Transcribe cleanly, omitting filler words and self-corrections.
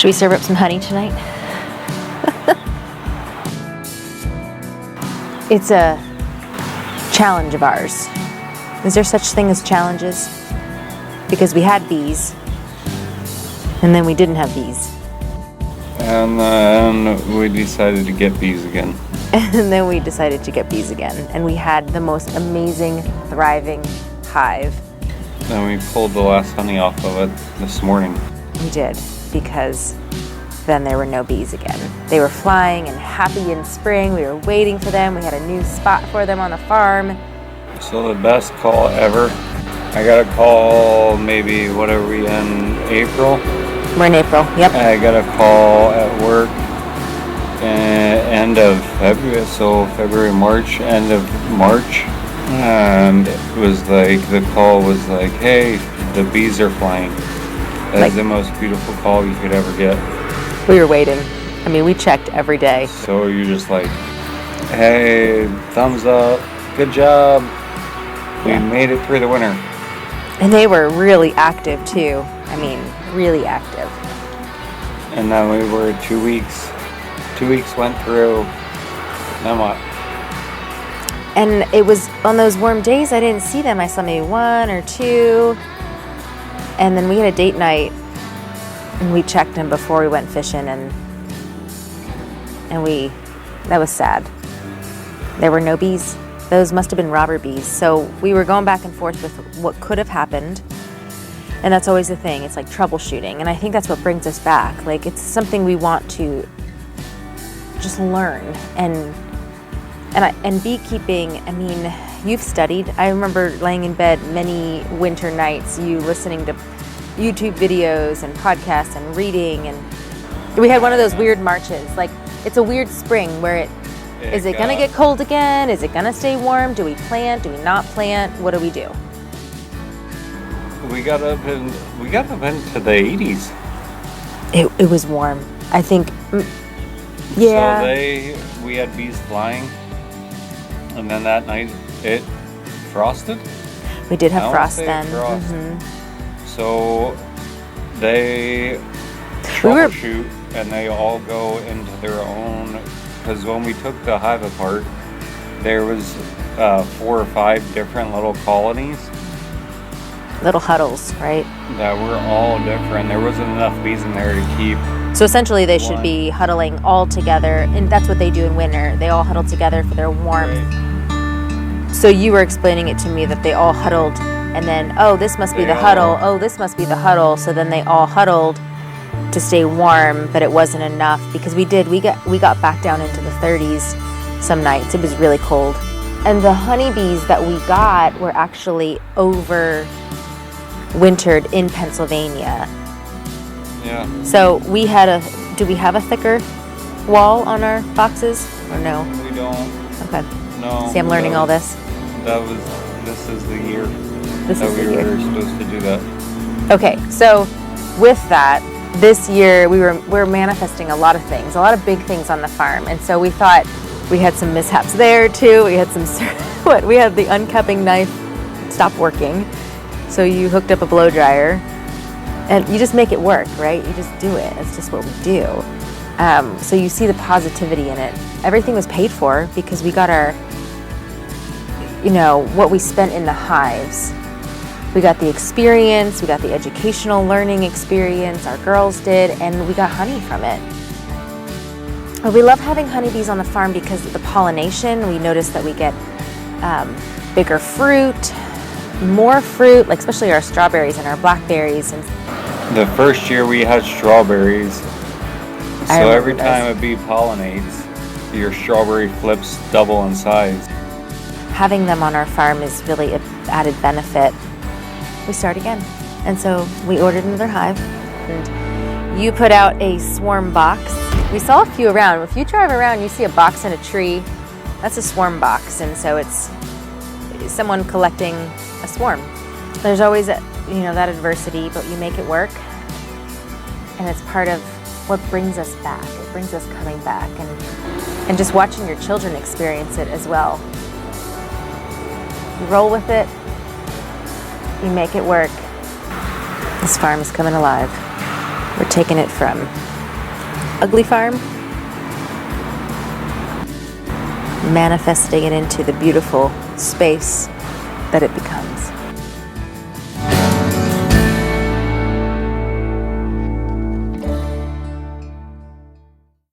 Should we serve up some honey tonight? It's a challenge of ours. Is there such thing as challenges? Because we had bees, and then we didn't have bees. And then we decided to get bees again. And then we decided to get bees again. And we had the most amazing, thriving hive. And we pulled the last honey off of it this morning. We did, because then there were no bees again. They were flying and happy in spring. We were waiting for them. We had a new spot for them on the farm. So the best call ever. I got a call maybe, what are we in, April? We're in April, yep. I got a call at work end of February, so February, March, end of March. And it was like, the call was like, hey, the bees are flying. That's the most beautiful call you could ever get. We were waiting. I mean, we checked every day. So you're just like, hey, thumbs up, good job. We made it through the winter. And they were really active too. I mean, really active. And then we were 2 weeks. 2 weeks went through. Then what? And it was on those warm days, I didn't see them. I saw maybe one or two. And then we had a date night, and we checked them before we went fishing, and that was sad. There were no bees. Those must have been robber bees. So we were going back and forth with what could have happened. And that's always the thing. It's like troubleshooting. And I think that's what brings us back. Like, it's something we want to just learn. And beekeeping, I mean, you've studied. I remember laying in bed many winter nights, you listening to YouTube videos and podcasts and reading. And we had one of those weird marches. Like, it's a weird spring where is it going to get cold again? Is it going to stay warm? Do we plant? Do we not plant? What do we do? We got up into the 80s. It was warm. I think, yeah. So we had bees flying, and then that night it frosted. We did have frost then. So they troubleshoot, and they all go into their own. Because when we took the hive apart, there was 4 or 5 different little colonies. Little huddles, right? That were all different. There wasn't enough bees in there to keep. So essentially they should be huddling all together, and that's what they do in winter. They all huddle together for their warmth. Right. So you were explaining it to me that they all huddled, and then, oh, this must be the huddle. Oh, this must be the huddle. So then they all huddled to stay warm, but it wasn't enough because we got back down into the 30s some nights. It was really cold. And the honeybees that we got were actually wintered in Pennsylvania. Yeah. So do we have a thicker wall on our boxes or no? We don't. Okay. No. See, I'm learning all this. This is the year that we were supposed to do that. Okay, so with that, this year we're manifesting a lot of things, a lot of big things on the farm. And so we thought we had some mishaps there too. We had we had the uncupping knife stop working. So you hooked up a blow dryer, and you just make it work, right? You just do it. It's just what we do. So you see the positivity in it. Everything was paid for because we got our, what we spent in the hives. We got the experience, we got the educational learning experience, our girls did, and we got honey from it. We love having honeybees on the farm because of the pollination. We notice that we get bigger fruit, more fruit, like especially our strawberries and our blackberries. And the first year we had strawberries, so every time a bee pollinates, your strawberry flips double in size. Having them on our farm is really an added benefit. We start again. And so we ordered another hive, and you put out a swarm box. We saw a few around. If you drive around, you see a box in a tree. That's a swarm box, and so it's someone collecting a swarm. There's always that adversity, but you make it work, and it's part of what brings us back. It brings us coming back, and just watching your children experience it as well. You roll with it, you make it work. This farm is coming alive. We're taking it from ugly farm, manifesting it into the beautiful space that it becomes.